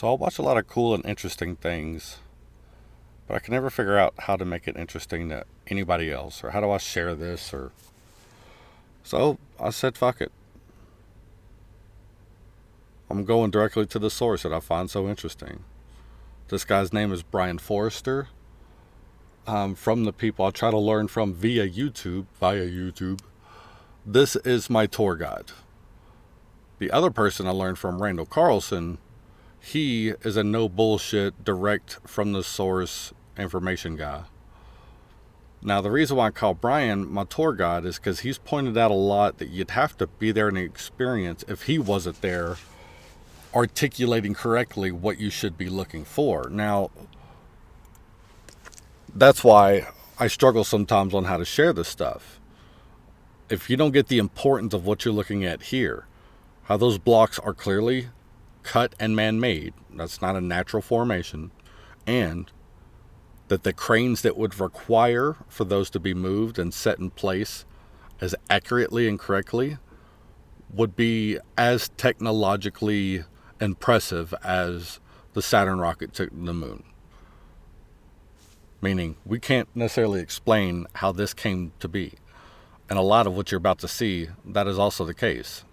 So I watch a lot of cool and interesting things, but I can never figure out how to make it interesting to anybody else, or how do I share this, or so I said, fuck it. I'm going directly to the source that I find so interesting. This guy's name is Brien Foerster. From the people I try to learn from via YouTube. This is my tour guide. The other person I learned from, Randall Carlson, he is a no bullshit, direct from the source information guy. Now, the reason why I call Brien my tour guide is because he's pointed out a lot that you'd have to be there and experience if he wasn't there articulating correctly what you should be looking for. Now, that's why I struggle sometimes on how to share this stuff. If you don't get the importance of what you're looking at here, how those blocks are clearly cut and man-made, that's not a natural formation, and that the cranes that would require for those to be moved and set in place as accurately and correctly would be as technologically impressive as the Saturn rocket to the moon. Meaning, we can't necessarily explain how this came to be. And a lot of what you're about to see, that is also the case.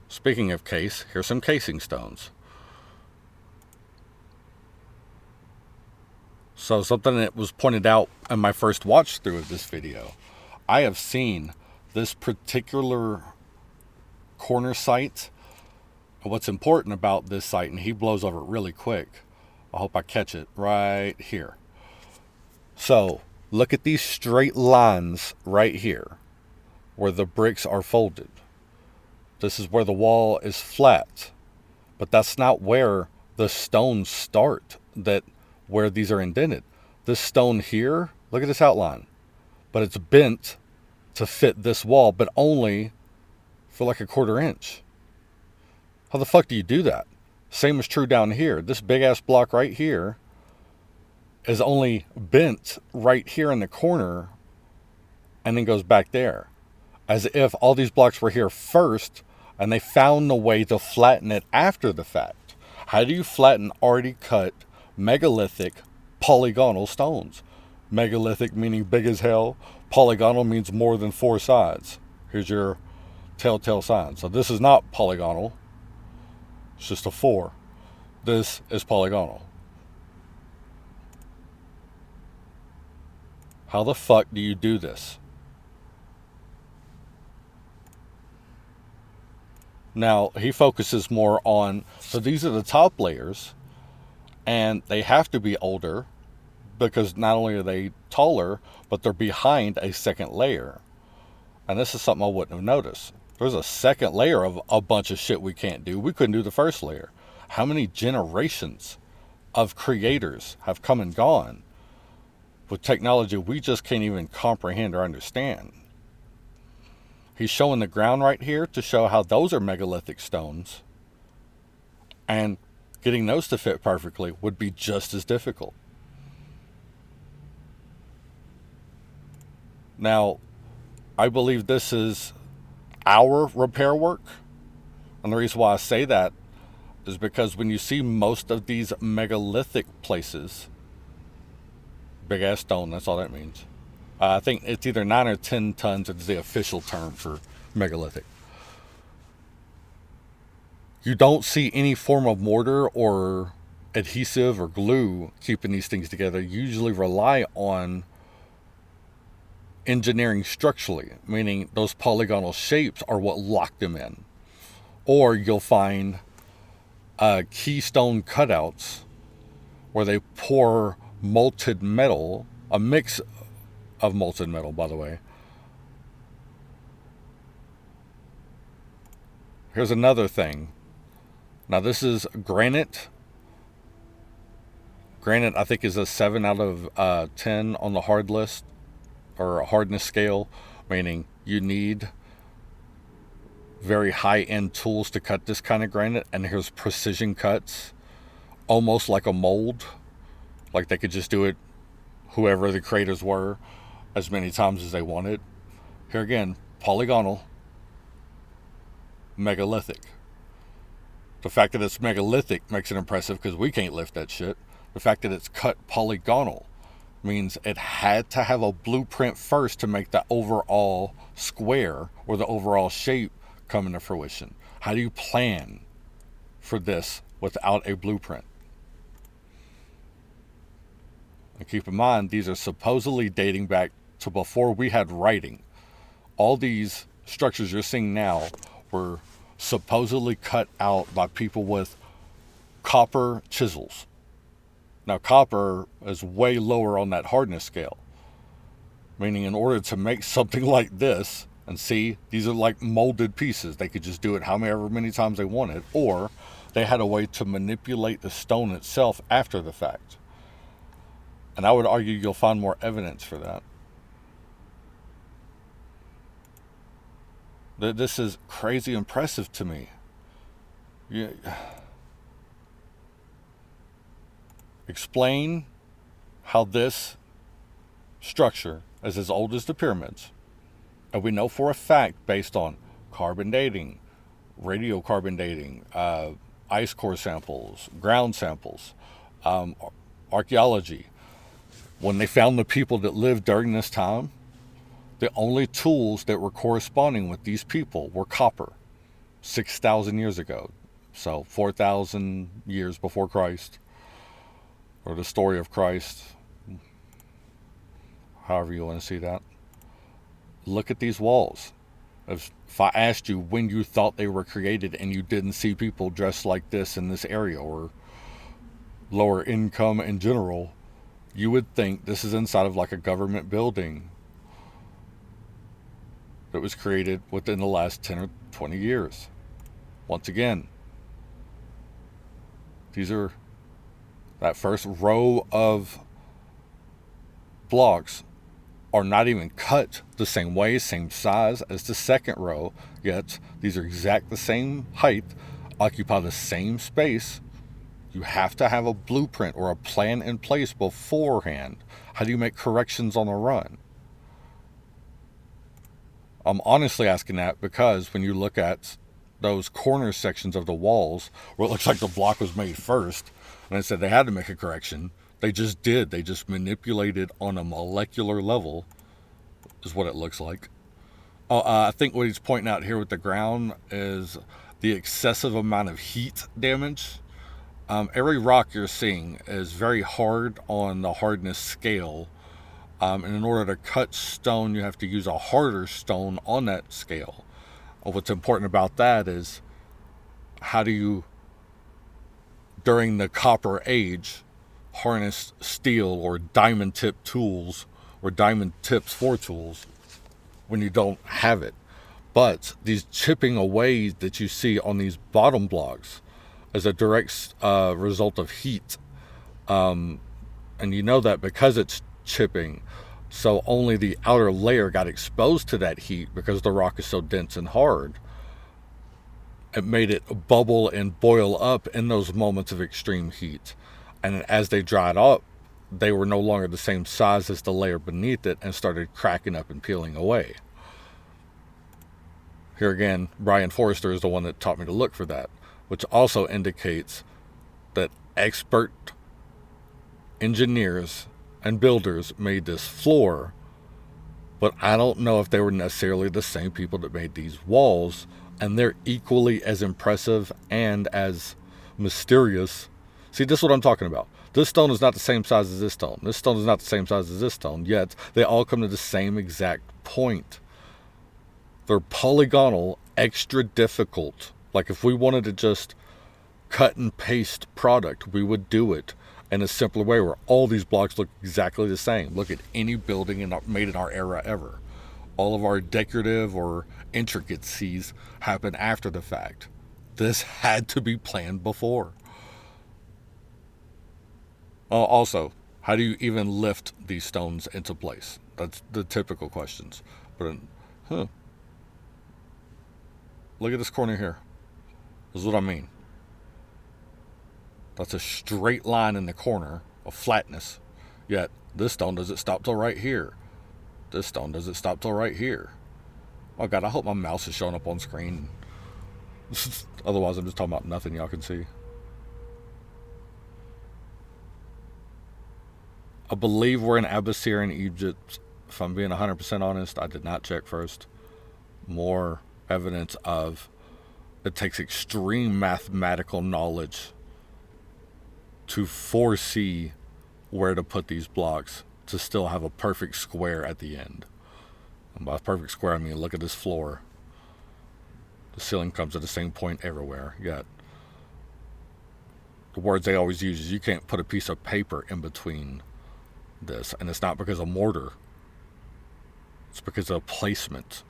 Speaking of case, here's some casing stones. So something that was pointed out in my first watch through of this video, I have seen this particular corner site. What's important about this site, and he blows over it really quick, I hope I catch it right here. So look at these straight lines right here where the bricks are folded. This is where the wall is flat, but that's not where the stones start, that where these are indented. This stone here, look at this outline, but it's bent to fit this wall, but only for like a 1/4 inch. How the fuck do you do that? Same is true down here. This big ass block right here is only bent right here in the corner and then goes back there. As if all these blocks were here first and they found the way to flatten it after the fact. How do you flatten already cut megalithic polygonal stones? Megalithic meaning big as hell. Polygonal means more than 4 sides. Here's your telltale sign. So this is not polygonal. It's just a 4. This is polygonal. How the fuck do you do this? Now, he focuses more on, so these are the top layers, and they have to be older because not only are they taller, but they're behind a second layer. And this is something I wouldn't have noticed. There's a second layer of a bunch of shit we can't do. We couldn't do the first layer. How many generations of creators have come and gone with technology we just can't even comprehend or understand? He's showing the ground right here to show how those are megalithic stones. And getting those to fit perfectly would be just as difficult. Now, I believe this is our repair work. And the reason why I say that is because when you see most of these megalithic places, big ass stone, that's all that means. I think it's either 9 or 10 tons is the official term for megalithic. You don't see any form of mortar or adhesive or glue keeping these things together. You usually rely on engineering structurally, meaning those polygonal shapes are what lock them in. Or you'll find keystone cutouts where they pour molten metal, a mix of molten metal, by the way. Here's another thing. Now this is granite. Granite, I think, is a 7 out of 10 on the hard list, or a hardness scale, meaning you need very high-end tools to cut this kind of granite. And here's precision cuts, almost like a mold. Like they could just do it, whoever the creators were, as many times as they wanted. Here again, polygonal, megalithic. The fact that it's megalithic makes it impressive because we can't lift that shit. The fact that it's cut polygonal means it had to have a blueprint first to make the overall square or the overall shape come into fruition. How do you plan for this without a blueprint? And keep in mind, these are supposedly dating back to before we had writing. All these structures you're seeing now were supposedly cut out by people with copper chisels. Now, copper is way lower on that hardness scale, meaning in order to make something like this, and see, these are like molded pieces. They could just do it however many times they wanted, or they had a way to manipulate the stone itself after the fact. And I would argue you'll find more evidence for that. This is crazy impressive to me. Yeah. Explain how this structure is as old as the pyramids. And we know for a fact, based on carbon dating, radiocarbon dating, ice core samples, ground samples, archaeology, when they found the people that lived during this time, the only tools that were corresponding with these people were copper, 6,000 years ago. So 4,000 years before Christ, or the story of Christ, however you want to see that. Look at these walls. If I asked you when you thought they were created and you didn't see people dressed like this in this area, or lower income in general, you would think this is inside of like a government building that was created within the last 10 or 20 years. Once again, these are that first row of blocks are not even cut the same way, same size as the second row, yet these are exact the same height, occupy the same space. You have to have a blueprint or a plan in place beforehand. How do you make corrections on the run? I'm honestly asking that because when you look at those corner sections of the walls where it looks like the block was made first, and I said they had to make a correction, they just did. They just manipulated on a molecular level, is what it looks like. I think what he's pointing out here with the ground is the excessive amount of heat damage. Every rock you're seeing is very hard on the hardness scale. And in order to cut stone, you have to use a harder stone on that scale. What's important about that is how do you, during the copper age, harness steel or diamond tip tools or diamond tips for tools when you don't have it. But these chipping away that you see on these bottom blocks is a direct result of heat. And you know that because it's chipping, so only the outer layer got exposed to that heat because the rock is so dense and hard. It made it bubble and boil up in those moments of extreme heat. And as they dried up, they were no longer the same size as the layer beneath it and started cracking up and peeling away. Here again, Brien Foerster is the one that taught me to look for that, which also indicates that expert engineers and builders made this floor, but I don't know if they were necessarily the same people that made these walls, and they're equally as impressive and as mysterious. See, this is what I'm talking about. This stone is not the same size as this stone. This stone is not the same size as this stone, yet they all come to the same exact point. They're polygonal, extra difficult. Like if we wanted to just cut and paste product, we would do it in a simpler way where all these blocks look exactly the same. Look at any building made in our era ever. All of our decorative or intricacies happen after the fact. This had to be planned before. Also, how do you even lift these stones into place? That's the typical questions. But, look at this corner here. This is what I mean. That's a straight line in the corner of flatness. Yet this stone doesn't stop till right here. This stone doesn't stop till right here. Oh God, I hope my mouse is showing up on screen. Otherwise, I'm just talking about nothing y'all can see. I believe we're in Abusir in Egypt. If I'm being 100% honest, I did not check first. More evidence of it takes extreme mathematical knowledge to foresee where to put these blocks to still have a perfect square at the end. And by perfect square, I mean look at this floor. The ceiling comes at the same point everywhere. You got the words they always use is you can't put a piece of paper in between this, and it's not because of mortar. It's because of placement,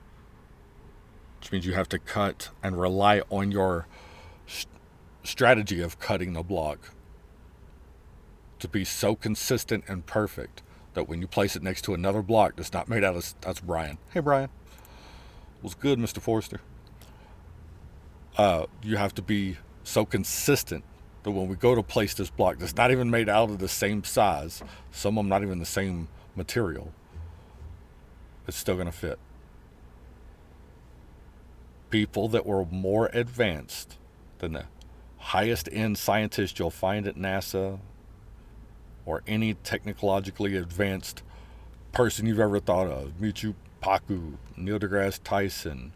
which means you have to cut and rely on your strategy of cutting the block to be so consistent and perfect that when you place it next to another block that's not made out of... That's Brien. Hey, Brien. What's good, Mr. Foerster? You have to be so consistent that when we go to place this block that's not even made out of the same size, some of them not even the same material, it's still going to fit. People that were more advanced than the highest end scientists you'll find at NASA or any technologically advanced person you've ever thought of, Michio Kaku, Neil deGrasse Tyson,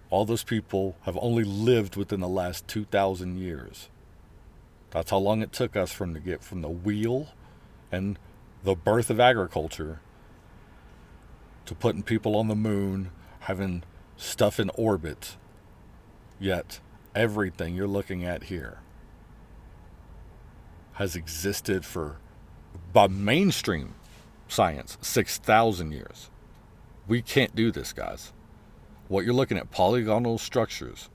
all those people have only lived within the last 2,000 years. That's how long it took us to get from the wheel and the birth of agriculture to putting people on the moon, having stuff in orbit. Yet everything you're looking at here has existed for, by mainstream science, 6,000 years. We can't do this, guys. What you're looking at, polygonal structures.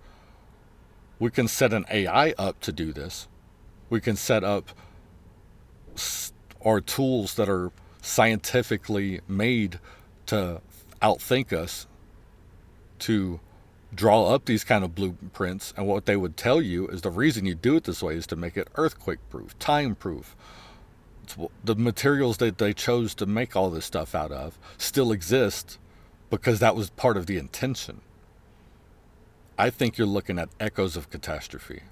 We can set an AI up to do this. We can set up our tools that are scientifically made to outthink us to draw up these kind of blueprints, and what they would tell you is the reason you do it this way is to make it earthquake proof, time proof. The materials that they chose to make all this stuff out of still exist because that was part of the intention. I think you're looking at echoes of catastrophe.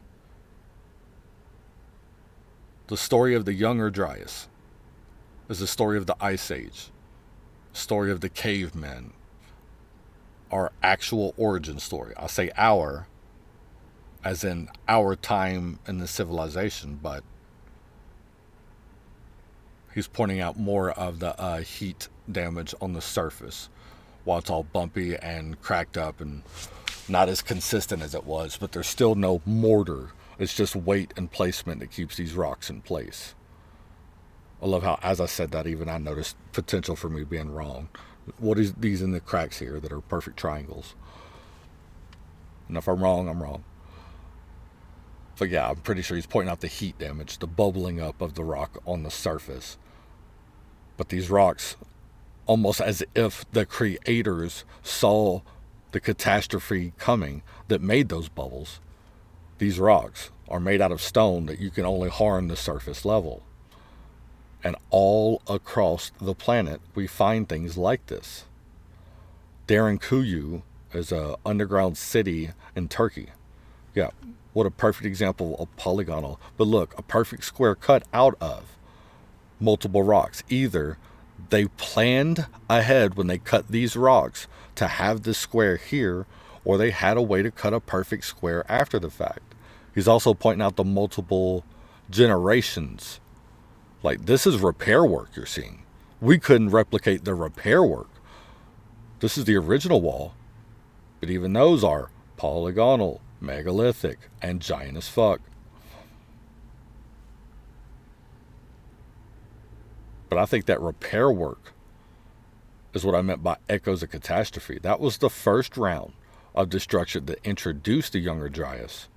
The story of the Younger Dryas is the story of the Ice Age, story of the cavemen, our actual origin story. I say our, as in our time in the civilization, but he's pointing out more of the heat damage on the surface while it's all bumpy and cracked up and not as consistent as it was, but there's still no mortar. It's just weight and placement that keeps these rocks in place. I love how, as I said that, even I noticed potential for me being wrong. What is these in the cracks here that are perfect triangles? And if I'm wrong, I'm wrong. But yeah, I'm pretty sure he's pointing out the heat damage, the bubbling up of the rock on the surface. But these rocks, almost as if the creators saw the catastrophe coming that made those bubbles, these rocks are made out of stone that you can only harm the surface level. And all across the planet, we find things like this. Derinkuyu is an underground city in Turkey. Yeah, what a perfect example of polygonal. But look, a perfect square cut out of multiple rocks. Either they planned ahead when they cut these rocks to have this square here, or they had a way to cut a perfect square after the fact. He's also pointing out the multiple generations. Like, this is repair work you're seeing. We couldn't replicate the repair work. This is the original wall. But even those are polygonal, megalithic, and giant as fuck. But I think that repair work is what I meant by echoes of catastrophe. That was the first round of destruction that introduced the Younger Dryas.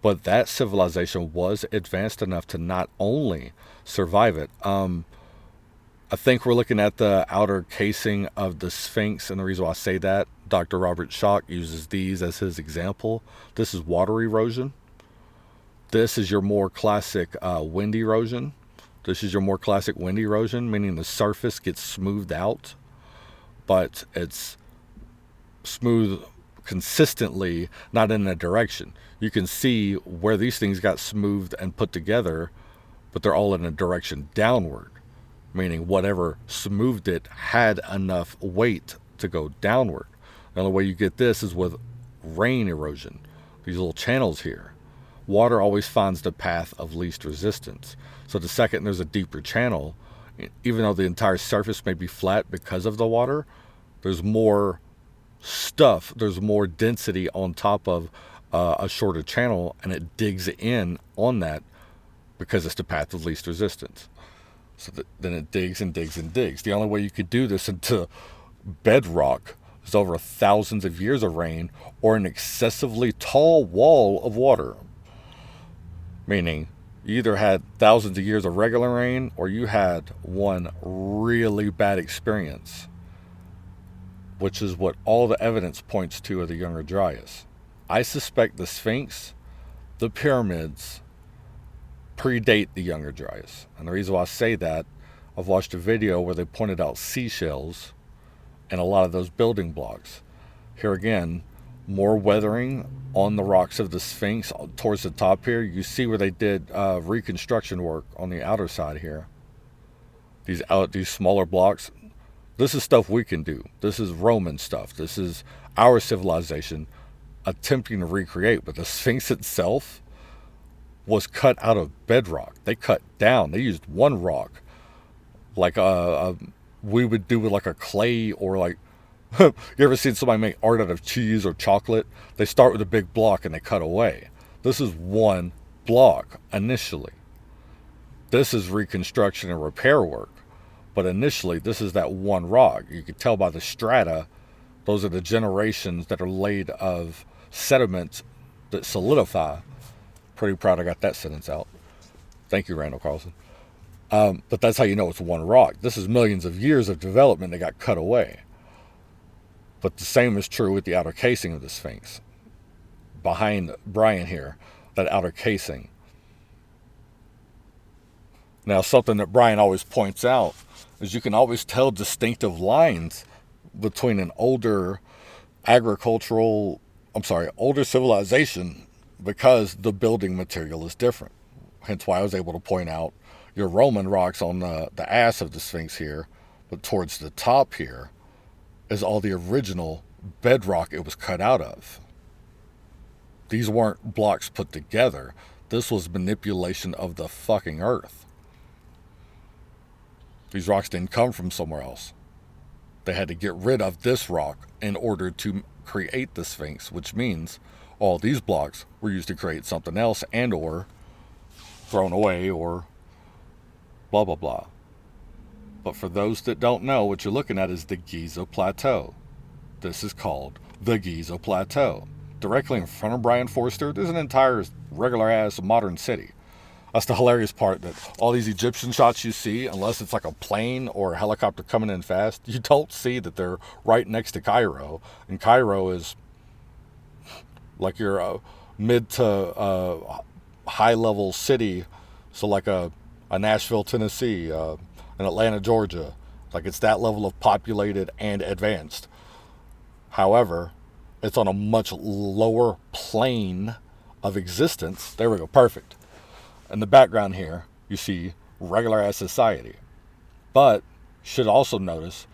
But that civilization was advanced enough to not only survive it. I think we're looking at the outer casing of the Sphinx, and the reason why I say that, Dr. Robert Schoch uses these as his example. This is water erosion. This is your more classic wind erosion. This is your more classic wind erosion, meaning the surface gets smoothed out, but it's smooth consistently, not in a direction. You can see where these things got smoothed and put together, but they're all in a direction downward, meaning whatever smoothed it had enough weight to go downward. The only way you get this is with rain erosion. These little channels here. Water always finds the path of least resistance. So the second there's a deeper channel, even though the entire surface may be flat because of the water, there's more stuff, there's more density on top of a shorter channel, and it digs in on that because it's the path of least resistance. So then it digs and digs and digs. The only way you could do this into bedrock is over thousands of years of rain or an excessively tall wall of water. Meaning, you either had thousands of years of regular rain or you had one really bad experience, which is what all the evidence points to of the Younger Dryas. I suspect the Sphinx, the pyramids, predate the Younger Dryas. And the reason why I say that, I've watched a video where they pointed out seashells and a lot of those building blocks. Here again, more weathering on the rocks of the Sphinx towards the top here. You see where they did reconstruction work on the outer side here. These smaller blocks. This is stuff we can do. This is Roman stuff. This is our civilization attempting to recreate. But the Sphinx itself was cut out of bedrock. They cut down. They used one rock, like we would do with like a clay, or like you ever seen somebody make art out of cheese or chocolate? They start with a big block and they cut away. This is one block initially. This is reconstruction and repair work. But initially, this is that one rock. You can tell by the strata, those are the generations that are laid of sediments that solidify. Pretty proud I got that sentence out. Thank you, Randall Carlson. But that's how you know it's one rock. This is millions of years of development that got cut away. But the same is true with the outer casing of the Sphinx. Behind Brien here, that outer casing. Now, something that Brien always points out is you can always tell distinctive lines between an older older civilization because the building material is different. Hence why I was able to point out your Roman rocks on the ass of the Sphinx here, but towards the top here is all the original bedrock it was cut out of. These weren't blocks put together. This was manipulation of the fucking earth. These rocks didn't come from somewhere else. They had to get rid of this rock in order to create the Sphinx, which means all these blocks were used to create something else and or thrown away or blah, blah, blah. But for those that don't know, what you're looking at is the Giza Plateau. This is called the Giza Plateau. Directly in front of Brien Foerster, there's an entire regular-ass modern city. That's the hilarious part, that all these Egyptian shots you see, unless it's like a plane or a helicopter coming in fast, you don't see that they're right next to Cairo. And Cairo is like your mid to high-level city, so like a Nashville, Tennessee, in Atlanta, Georgia. Like it's that level of populated and advanced. However, it's on a much lower plane of existence. There we go, perfect. In the background here, you see regular ass society. But should also notice,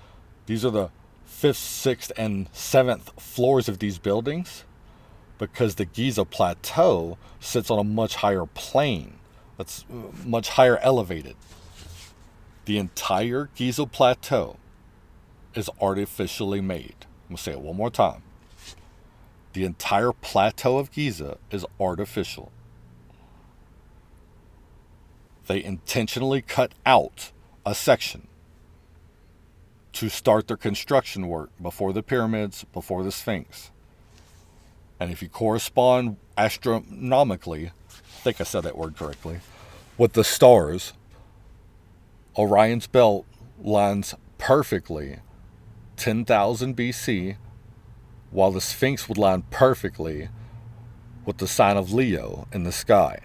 these are the 5th, 6th, and 7th floors of these buildings because the Giza Plateau sits on a much higher plane. That's much higher elevated. The entire Giza Plateau is artificially made. I'm going to say it one more time. The entire plateau of Giza is artificial. They intentionally cut out a section to start their construction work before the pyramids, before the Sphinx. And if you correspond astronomically, I think I said that word correctly, with the stars, Orion's belt lines perfectly 10,000 BC, while the Sphinx would line perfectly with the sign of Leo in the sky.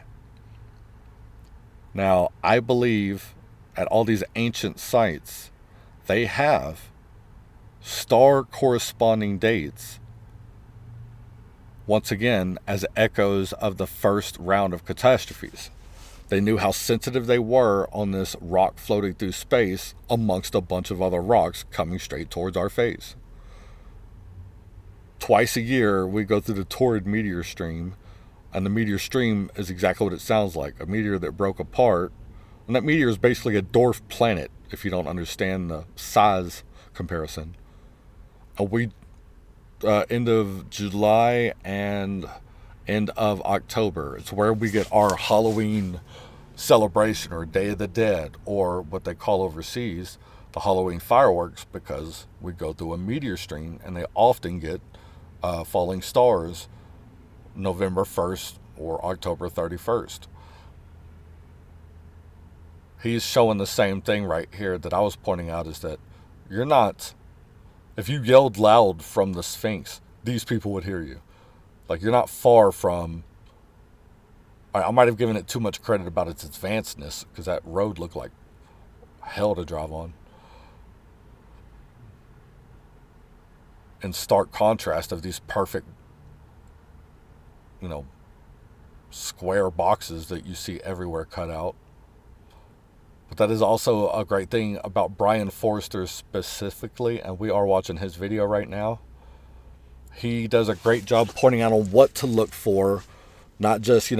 Now, I believe at all these ancient sites, they have star corresponding dates once again, as echoes of the first round of catastrophes. They knew how sensitive they were on this rock floating through space amongst a bunch of other rocks coming straight towards our face. Twice a year, we go through the Taurid meteor stream, and the meteor stream is exactly what it sounds like, a meteor that broke apart. And that meteor is basically a dwarf planet, if you don't understand the size comparison. We end of July and end of October. It's where we get our Halloween celebration, or Day of the Dead, or what they call overseas the Halloween fireworks, because we go through a meteor stream, and they often get falling stars November 1st or October 31st. He's showing the same thing right here that I was pointing out, is that you're not, if you yelled loud from the Sphinx, these people would hear you. Like, you're not far from, I might have given it too much credit about its advancedness, because that road looked like hell to drive on. In stark contrast of these perfect, square boxes that you see everywhere cut out. But that is also a great thing about Brien Foerster specifically, and we are watching his video right now. He does a great job pointing out on what to look for, not just,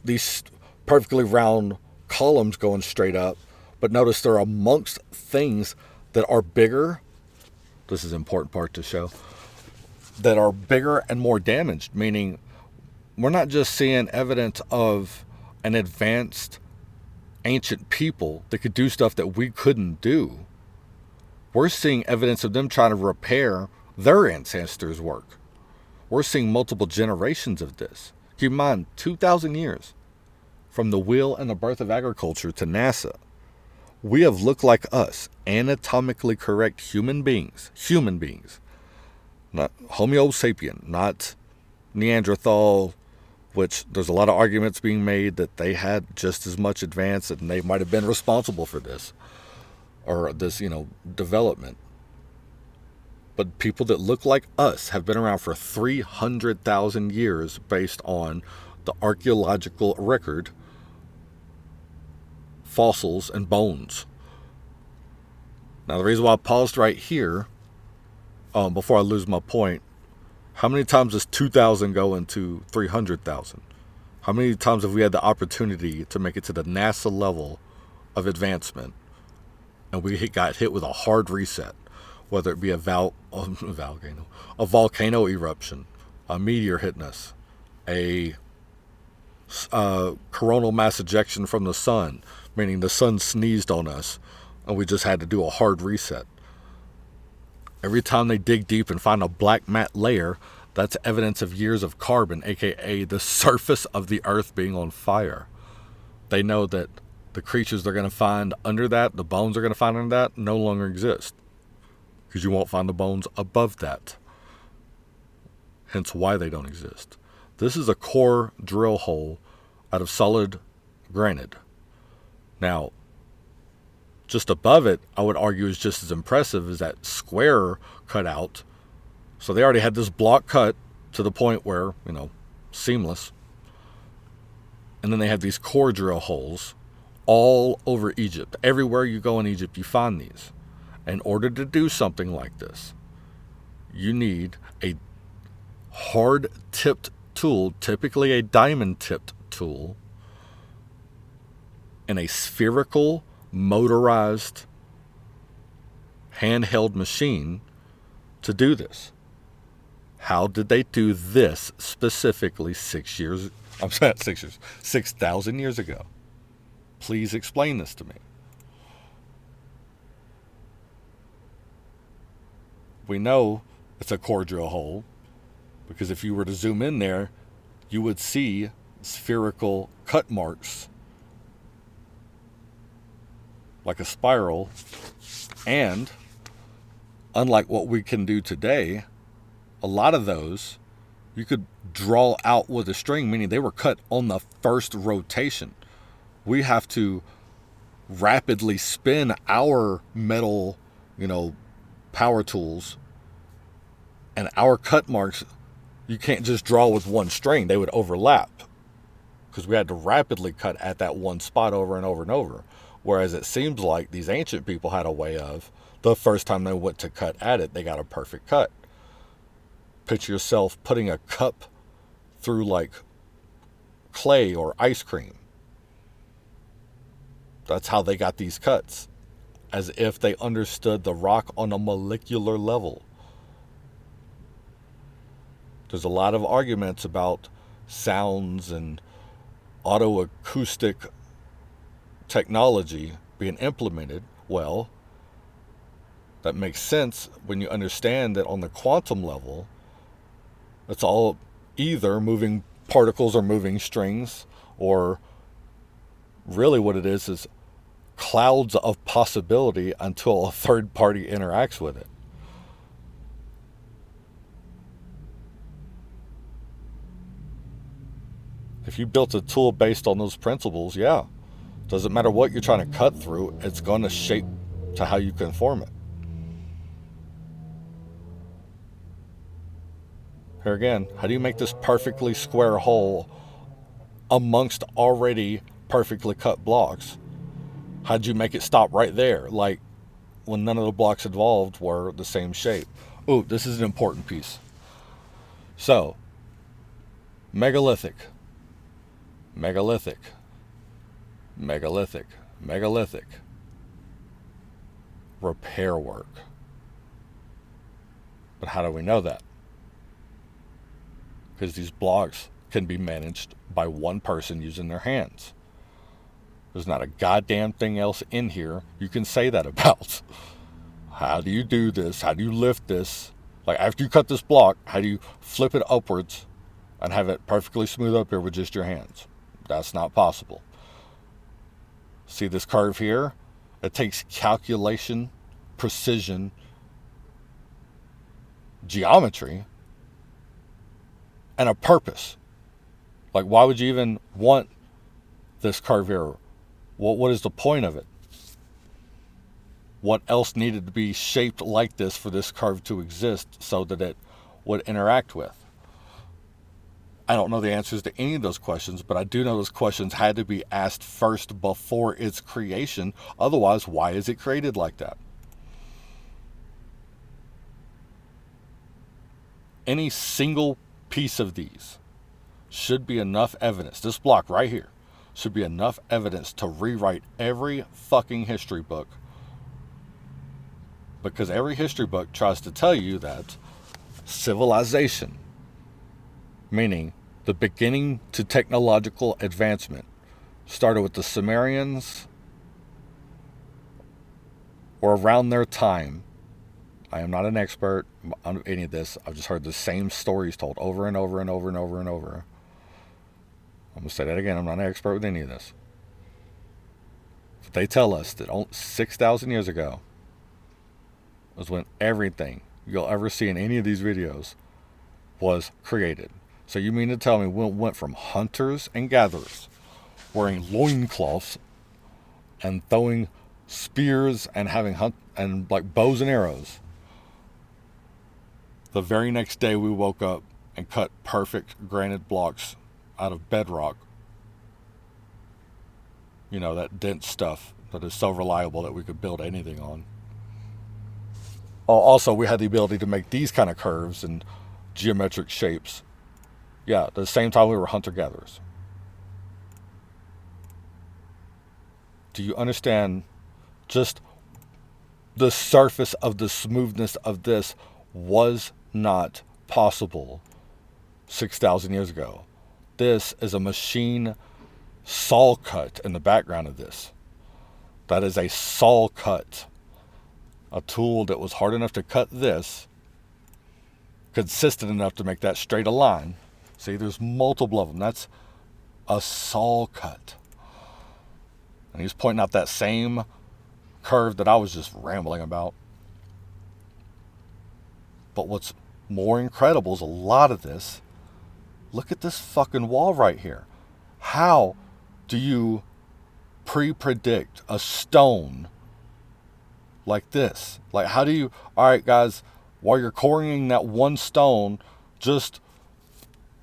these perfectly round columns going straight up, but notice they're amongst things that are bigger. This is an important part to show. That are bigger and more damaged, meaning we're not just seeing evidence of an advanced ancient people that could do stuff that we couldn't do. We're seeing evidence of them trying to repair their ancestors' work. We're seeing multiple generations of this. Keep in mind, 2,000 years from the wheel and the birth of agriculture to NASA. We have looked like us, anatomically correct human beings, not Homo sapien, not Neanderthal, which there's a lot of arguments being made that they had just as much advance and they might have been responsible for this, or this, development. But people that look like us have been around for 300,000 years based on the archaeological record, fossils, and bones. Now, the reason why I paused right here, before I lose my point, how many times does 2,000 go into 300,000? How many times have we had the opportunity to make it to the NASA level of advancement, and we got hit with a hard reset, whether it be a volcano eruption, a meteor hitting us, a coronal mass ejection from the sun, meaning the sun sneezed on us, and we just had to do a hard reset. Every time they dig deep and find a black matte layer, that's evidence of years of carbon, aka the surface of the earth being on fire. They know that the creatures they're going to find under that, the bones they're going to find under that, no longer exist, because you won't find the bones above that. Hence why they don't exist. This is a core drill hole out of solid granite. Now, just above it, I would argue, is just as impressive as that square cut out. So they already had this block cut to the point where, seamless. And then they have these core drill holes all over Egypt. Everywhere you go in Egypt, you find these. In order to do something like this, you need a hard-tipped tool, typically a diamond-tipped tool, and a spherical, motorized, handheld machine to do this. How did they do this specifically 6,000 years ago? Please explain this to me. We know it's a core drill hole, because if you were to zoom in there, you would see spherical cut marks like a spiral. And unlike what we can do today, a lot of those you could draw out with a string, meaning they were cut on the first rotation. We have to rapidly spin our metal, power tools, and our cut marks you can't just draw with one string. They would overlap because we had to rapidly cut at that one spot over and over and over. Whereas it seems like these ancient people had a way of, the first time they went to cut at it, they got a perfect cut. Picture yourself putting a cup through like clay or ice cream. That's how they got these cuts, as if they understood the rock on a molecular level. There's a lot of arguments about sounds and autoacoustic technology being implemented. Well, that makes sense when you understand that on the quantum level, it's all either moving particles or moving strings, or really what it is clouds of possibility until a third party interacts with it. If you built a tool based on those principles, yeah, doesn't matter what you're trying to cut through, it's going to shape to how you can form it. Here again, how do you make this perfectly square hole amongst already perfectly cut blocks? How'd you make it stop right there? Like when none of the blocks involved were the same shape. Ooh, this is an important piece. So, megalithic, megalithic, megalithic, megalithic. Repair work. But how do we know that? Because these blocks can be managed by one person using their hands. There's not a goddamn thing else in here you can say that about. How do you do this? How do you lift this? Like after you cut this block, how do you flip it upwards and have it perfectly smooth up here with just your hands? That's not possible. See this curve here? It takes calculation, precision, geometry, and a purpose. Like why would you even want this curve here? What is the point of it? What else needed to be shaped like this for this curve to exist so that it would interact with? I don't know the answers to any of those questions, but I do know those questions had to be asked first before its creation. Otherwise, why is it created like that? Any single piece of these should be enough evidence. This block right here should be enough evidence to rewrite every fucking history book. Because every history book tries to tell you that civilization, meaning the beginning to technological advancement, started with the Sumerians or around their time. I am not an expert on any of this. I've just heard the same stories told over and over and over and over and over. I'm going to say that again. I'm not an expert with any of this. But they tell us that 6,000 years ago was when everything you'll ever see in any of these videos was created. So you mean to tell me we went from hunters and gatherers wearing loincloths and throwing spears and having and like bows and arrows. The very next day we woke up and cut perfect granite blocks out of bedrock. You know, that dense stuff that is so reliable that we could build anything on. Also, we had the ability to make these kind of curves and geometric shapes. Yeah, at the same time we were hunter-gatherers. Do you understand just the surface of the smoothness of this was not possible 6,000 years ago? This is a machine saw cut in the background of this. That is a saw cut. A tool that was hard enough to cut this, consistent enough to make that straight a line. See, there's multiple of them. That's a saw cut. And he's pointing out that same curve that I was just rambling about. But what's more incredible is a lot of this. Look at this fucking wall right here. How do you pre-predict a stone like this? Like, how do you, all right, guys, while you're quarrying that one stone, just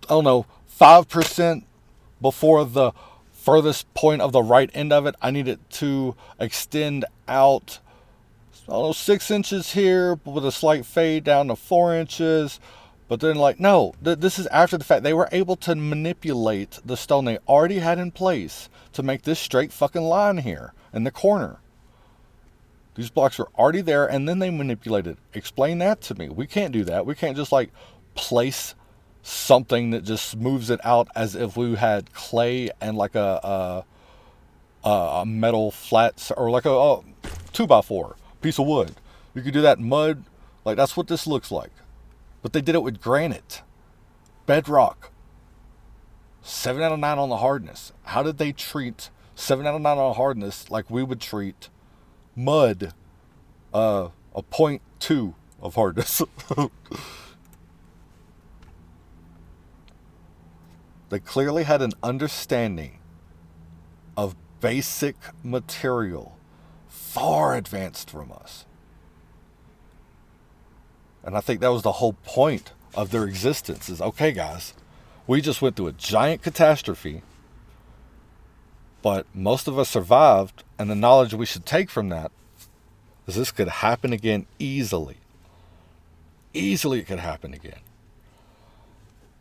I don't know, 5% before the furthest point of the right end of it. I need it to extend out, I don't know, 6 inches here with a slight fade down to 4 inches. But then, like, no, this is after the fact. They were able to manipulate the stone they already had in place to make this straight fucking line here in the corner. These blocks were already there, and then they manipulated. Explain that to me. We can't do that. We can't just, like, place something that just smooths it out as if we had clay and, like, a metal flat, or like a 2x4 piece of wood. You could do that in mud. Like, that's what this looks like. But they did it with granite, bedrock, 7 out of 9 on the hardness. How did they treat 7 out of 9 on hardness like we would treat mud, a 0.2 of hardness? They clearly had an understanding of basic material far advanced from us. And I think that was the whole point of their existence is, okay, guys, we just went through a giant catastrophe, but most of us survived, and the knowledge we should take from that is this could happen again easily. Easily it could happen again.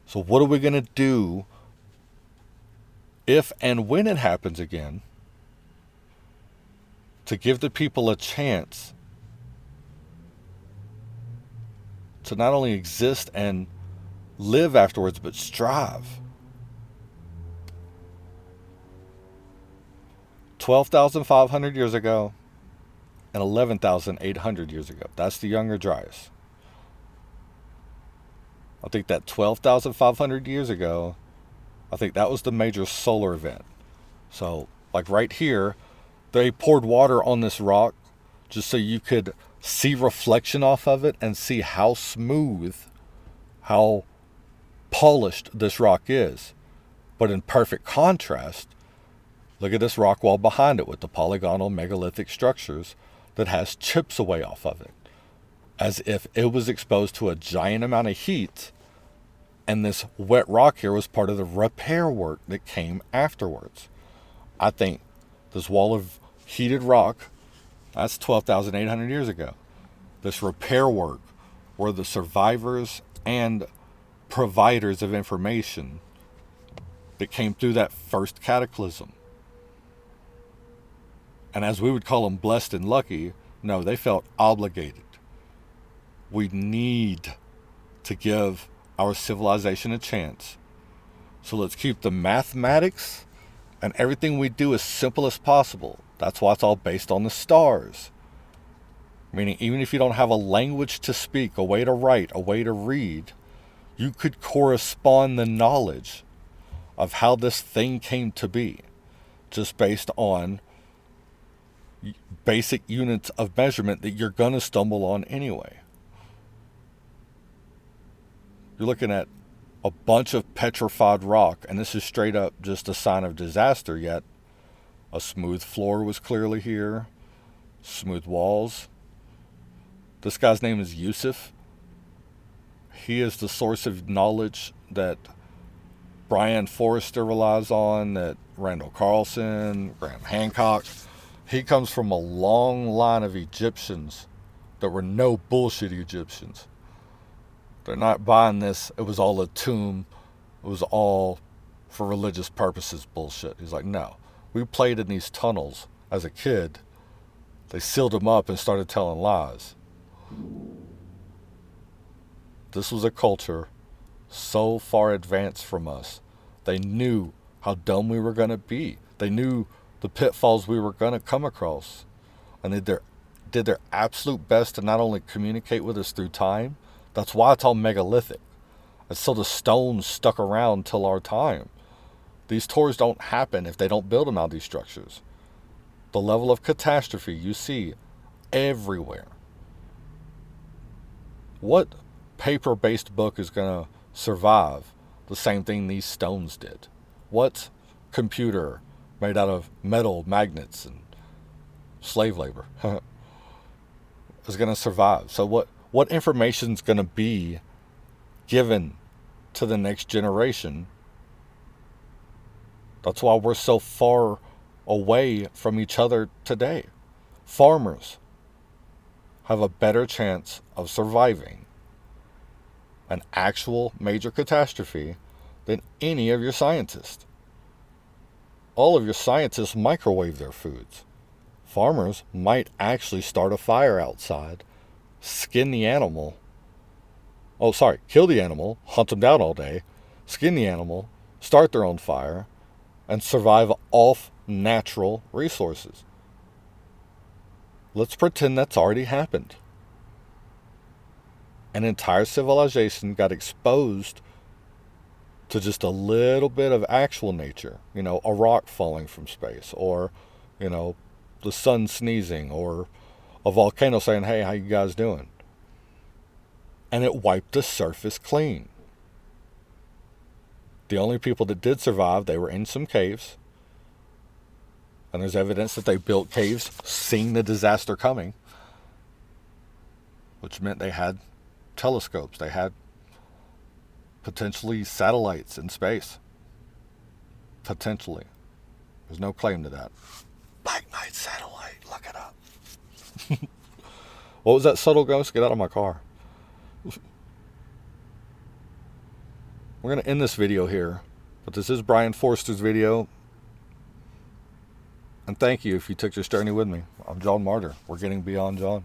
So what are we going to do if and when it happens again to give the people a chance to not only exist and live afterwards, but strive? 12,500 years ago and 11,800 years ago. That's the Younger Dryas. I think that 12,500 years ago, I think that was the major solar event. So, like right here, they poured water on this rock just so you could see reflection off of it and see how smooth, how polished this rock is. But in perfect contrast, look at this rock wall behind it with the polygonal megalithic structures that has chips away off of it, as if it was exposed to a giant amount of heat, and this wet rock here was part of the repair work that came afterwards. I think this wall of heated rock, that's 12,800 years ago. This repair work were the survivors and providers of information that came through that first cataclysm. And as we would call them, blessed and lucky, no, they felt obligated. We need to give our civilization a chance. So let's keep the mathematics and everything we do as simple as possible. That's why it's all based on the stars. Meaning, even if you don't have a language to speak, a way to write, a way to read, you could correspond the knowledge of how this thing came to be, just based on basic units of measurement that you're going to stumble on anyway. You're looking at a bunch of petrified rock, and this is straight up just a sign of disaster, yet a smooth floor was clearly here, smooth walls. This guy's name is Yusuf. He is the source of knowledge that Brien Foerster relies on, that Randall Carlson, Graham Hancock. He comes from a long line of Egyptians that were no bullshit Egyptians. They're not buying this, it was all a tomb, it was all for religious purposes bullshit. He's like, no, we played in these tunnels as a kid. They sealed them up and started telling lies. This was a culture so far advanced from us. They knew how dumb we were going to be. They knew the pitfalls we were going to come across. And they did their absolute best to not only communicate with us through time. That's why it's all megalithic. It's so the stones stuck around till our time. These tours don't happen if they don't build them out of these structures. The level of catastrophe you see everywhere. What paper-based book is going to survive the same thing these stones did? What computer made out of metal magnets and slave labor is going to survive? So what information is going to be given to the next generation. That's why we're so far away from each other today. Farmers have a better chance of surviving an actual major catastrophe than any of your scientists. All of your scientists microwave their foods. Farmers might actually start a fire outside, kill the animal, hunt them down all day, skin the animal, start their own fire, and survive off natural resources. Let's pretend that's already happened. An entire civilization got exposed to just a little bit of actual nature. A rock falling from space, or, the sun sneezing, or a volcano saying, hey, how you guys doing? And it wiped the surface clean. The only people that did survive, they were in some caves. And there's evidence that they built caves seeing the disaster coming, which meant they had telescopes. They had potentially satellites in space. Potentially. There's no claim to that. Black Knight satellite. Look it up. What was that, subtle ghost? Get out of my car. We're going to end this video here. But this is Brien Foerster's video. And thank you if you took this journey with me. I'm John Martyr. We're getting beyond John.